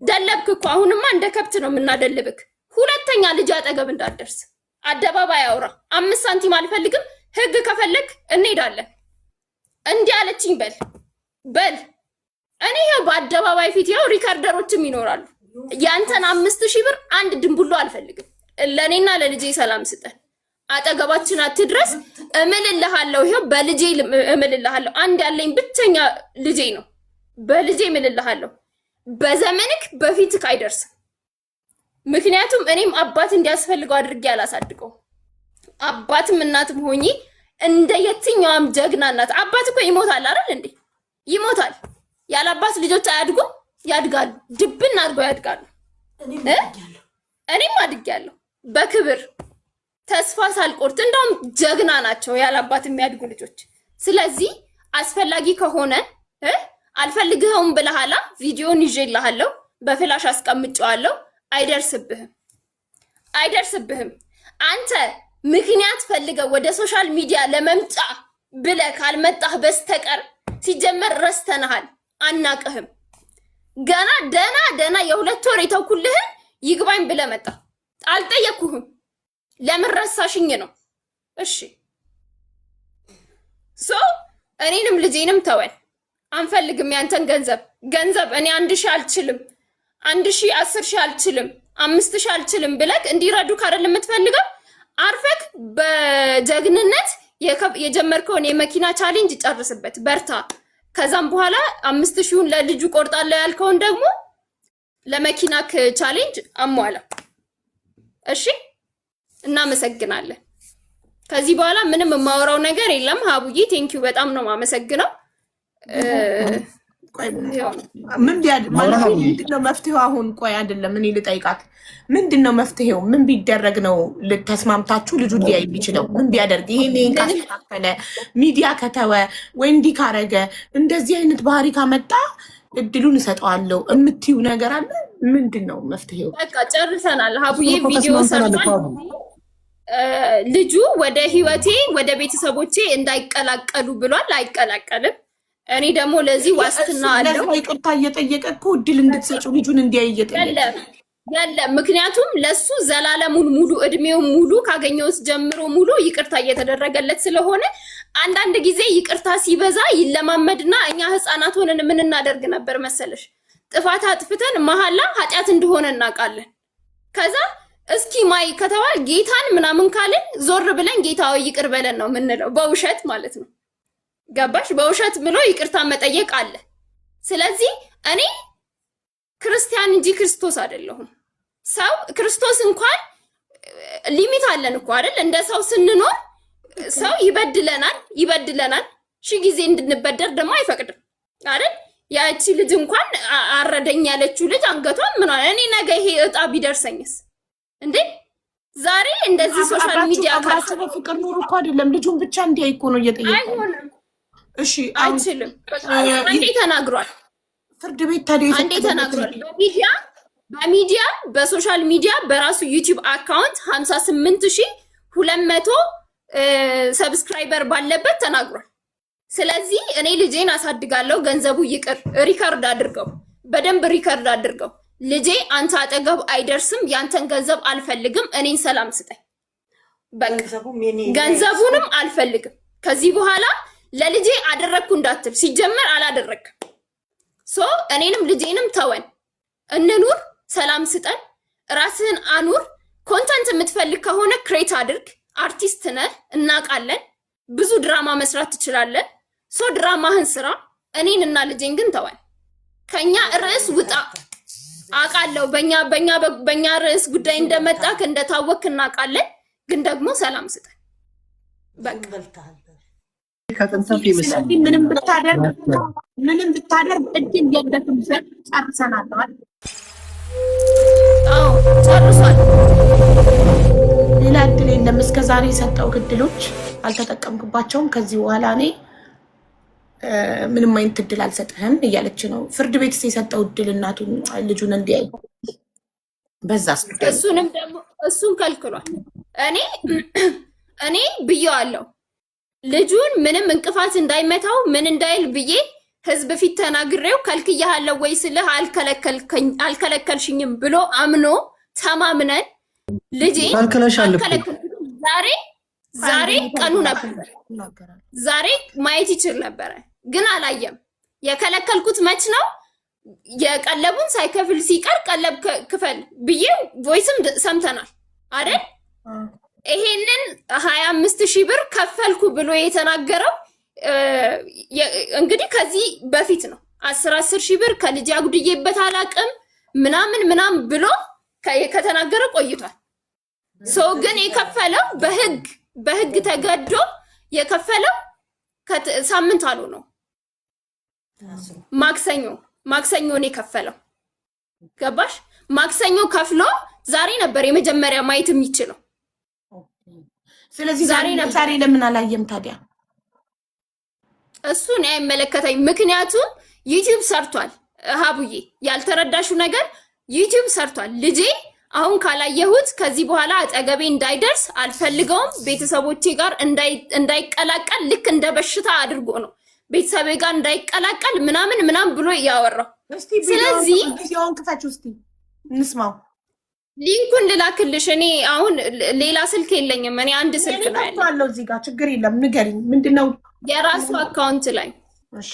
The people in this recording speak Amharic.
ደለብክ እኮ አሁንማ እንደ ከብት ነው የምናደልብክ። ሁለተኛ ልጅ አጠገብ እንዳትደርስ። አደባባይ አውራ 5 ሳንቲም አልፈልግም። ህግ ከፈለክ እንሄዳለን። እንዲህ አለችኝ በል እኔ ይሄው በአደባባይ ፊት ያው ሪካርደሮችም ይኖራሉ። ያንተን 5000 ብር አንድ ድንቡሎ አልፈልግም። ለኔና ለልጄ ሰላም ስጠን። አጠገባችን አትድረስ። እምልልሃለሁ፣ ይሄው በልጄ እምልልሃለሁ። አንድ ያለኝ ብቸኛ ልጄ ነው። በልጄ እምልልሃለሁ። በዘመንክ በፊትክ አይደርስም። ምክንያቱም እኔም አባት እንዲያስፈልገው አድርጌ አላሳድገው። አባትም እናትም ሆኜ እንደ የትኛውም ጀግና እናት። አባት እኮ ይሞታል አይደል እንዴ? ይሞታል። ያለ አባት ልጆች አያድጉም? ያድጋሉ። ድብን አድርገው ያድጋሉ። እኔም አድጌያለሁ በክብር ተስፋ ሳልቆርጥ። እንደውም ጀግና ናቸው ያለ አባት የሚያድጉ ልጆች። ስለዚህ አስፈላጊ ከሆነ አልፈልግህውም ብለሃላ ቪዲዮን ይዤልሃለሁ፣ በፍላሽ አስቀምጬዋለሁ። አይደርስብህም። አንተ ምክንያት ፈልገው ወደ ሶሻል ሚዲያ ለመምጫ ብለህ ካልመጣህ በስተቀር ሲጀመር ረስተንሃል፣ አናቅህም። ገና ደና የ2 ወር የተውኩልህን ይግባኝ ብለህ መጣ። አልጠየኩህም። ለምን ረሳሽኝ ነው? እሺ እኔንም ልጄንም ተወን። አንፈልግም ያንተን ገንዘብ እኔ 1000 አልችልም፣ 1000 10000 አልችልም፣ 5000 አልችልም ብለክ እንዲረዱ ካረል የምትፈልገው አርፈክ በጀግንነት የጀመርከውን የመኪና ቻሌንጅ ጨርስበት፣ በርታ። ከዛም በኋላ 5000ን ለልጁ ቆርጣለሁ ያልከውን ደግሞ ለመኪናክ ቻሌንጅ አሟላ። እሺ እናመሰግናለን። ከዚህ በኋላ ምንም የማወራው ነገር የለም። ሀቡዬ ቴንኪው በጣም ነው የማመሰግነው። ምንድነው መፍትሄው አሁን? ቆይ አይደለም እኔ ልጠይቃት፣ ምንድነው መፍትሄው? ምን ቢደረግ ነው ተስማምታችሁ ልጁ ሊያይ የሚችለው? ምን ቢያደርግ? ይሄን ካስተካከለ፣ ሚዲያ ከተወ ወይ እንዲህ ካረገ፣ እንደዚህ አይነት ባህሪ ካመጣ እድሉን እሰጠዋለሁ የምትይው ነገር አለ? ምንድነው መፍትሄው? በቃ ጨርሰናል። ሀቡዬ ቪዲዮ ሰርቷል። ልጁ ወደ ህይወቴ ወደ ቤተሰቦቼ እንዳይቀላቀሉ ብሏል። አይቀላቀልም። እኔ ደግሞ ለዚህ ዋስትና አለው። ይቅርታ እየጠየቀ እኮ እድል እንድትሰጪው ልጁን እንዲያይ እየጠየቀ ያለ። ምክንያቱም ለሱ ዘላለሙን ሙሉ እድሜውን ሙሉ ካገኘውስ ጀምሮ ሙሉ ይቅርታ እየተደረገለት ስለሆነ አንዳንድ ጊዜ ይቅርታ ሲበዛ ይለማመድና እኛ ህፃናት ሆነን ምን እናደርግ ነበር መሰለሽ? ጥፋት አጥፍተን መሐላ ኃጢአት እንደሆነ እናውቃለን። ከዛ እስኪ ማይ ከተባል ጌታን ምናምን ካልን ዞር ብለን ጌታው ይቅር በለን ነው የምንለው፣ በውሸት ማለት ነው። ገባሽ? በውሸት ብሎ ይቅርታ መጠየቅ አለ። ስለዚህ እኔ ክርስቲያን እንጂ ክርስቶስ አይደለሁም። ሰው ክርስቶስ እንኳን ሊሚት አለን እኮ አይደል? እንደ ሰው ስንኖር ሰው ይበድለናል። ሺህ ጊዜ እንድንበደር ደግሞ አይፈቅድም አይደል? ያቺ ልጅ እንኳን አረደኝ ያለችው ልጅ አንገቷን ምን አለ? እኔ ነገ ይሄ እጣ ቢደርሰኝስ እንዴ? ዛሬ እንደዚህ ሶሻል ሚዲያ ካሰበ ፍቅር ኑሮ እኮ አይደለም ልጁን ብቻ እንዲያይ እኮ ነው እየጠየቀ። አይሆንም። እሺ አይችልም። አንዴ ተናግሯል። ፍርድ ቤት ታዲያ አንዴ ተናግሯል። በሚዲያ በሶሻል ሚዲያ በራሱ ዩቲዩብ አካውንት 58200 ሰብስክራይበር ባለበት ተናግሯል። ስለዚህ እኔ ልጄን አሳድጋለሁ፣ ገንዘቡ ይቅር። ሪከርድ አድርገው፣ በደንብ ሪከርድ አድርገው። ልጄ አንተ አጠገብ አይደርስም፣ ያንተን ገንዘብ አልፈልግም፣ እኔን ሰላም ስጠኝ። በቃ ገንዘቡንም አልፈልግም። ከዚህ በኋላ ለልጄ አደረግኩ እንዳትል፣ ሲጀመር አላደረግም። እኔንም ልጄንም ተወን፣ እንኑር፣ ሰላም ስጠን፣ ራስህን አኑር። ኮንተንት የምትፈልግ ከሆነ ክሬት አድርግ። አርቲስት ነህ እናውቃለን፣ ብዙ ድራማ መስራት ትችላለን። ድራማህን ስራ፣ እኔን እና ልጄን ግን ተወን። ከኛ ርዕስ ውጣ። አውቃለሁ በእኛ ርዕስ ጉዳይ እንደመጣክ እንደታወክ እናውቃለን፣ ግን ደግሞ ሰላም ስጠን። በቃ ስለዚህ ምንም ብታደርግ እድል የለትም። ጨርሰናል። አዎ ጨርሷል። ሌላ እድል የለም። እስከዛሬ የሰጠው እድሎች አልተጠቀምክባቸውም። ከዚህ በኋላ እኔ ምንም አይነት እድል አልሰጥህም እያለች ነው። ፍርድ ቤት የሰጠው እድል እናቱን ልጁን እንዲያይ በዛ እሱንም ደግሞ እሱን ከልክሏል። እኔ ብዬዋለሁ ልጁን ምንም እንቅፋት እንዳይመታው ምን እንዳይል ብዬ ህዝብ ፊት ተናግሬው ከልክያለሁ ወይ ስልህ አልከለከልሽኝም ብሎ አምኖ ተማምነን ልጄ ዛሬ ቀኑ ነበር። ዛሬ ማየት ይችል ነበር ግን አላየም። የከለከልኩት መች ነው? የቀለቡን ሳይከፍል ሲቀር ቀለብ ክፈል ብዬ ቮይስም ሰምተናል አይደል? ይሄንን 25,000 ብር ከፈልኩ ብሎ የተናገረው እንግዲህ ከዚህ በፊት ነው። 10,000 ብር ከልጅ አጉድዬበት አላቅም ምናምን ብሎ ከተናገረ ቆይቷል። ሰው ግን የከፈለው በህግ ተገዶ የከፈለው ሳምንት አሉ ነው። ማክሰኞ ነው የከፈለው። ገባሽ? ማክሰኞ ከፍሎ ዛሬ ነበር የመጀመሪያ ማየት የሚችለው። ስለዚህ ዛሬ ለምን አላየም ታዲያ? እሱ ነው አይመለከተኝ። ምክንያቱም ዩቲዩብ ሰርቷል። ሀቡዬ ያልተረዳሹ ነገር ዩቲዩብ ሰርቷል። ልጄ አሁን ካላየሁት ከዚህ በኋላ አጠገቤ እንዳይደርስ አልፈልገውም። ቤተሰቦቼ ጋር እንዳይቀላቀል ልክ እንደ በሽታ አድርጎ ነው ቤተሰቤ ጋር እንዳይቀላቀል ምናምን ብሎ ያወራው። ስለዚህ ቪዲዮውን ክፈችው እስቲ እንስማው። ሊንኩን ልላክልሽ። እኔ አሁን ሌላ ስልክ የለኝም። እኔ አንድ ስልክ ነው ያለው። እዚህ ጋር ችግር የለም። ንገሪኝ ምንድነው? የራሱ አካውንት ላይ እሺ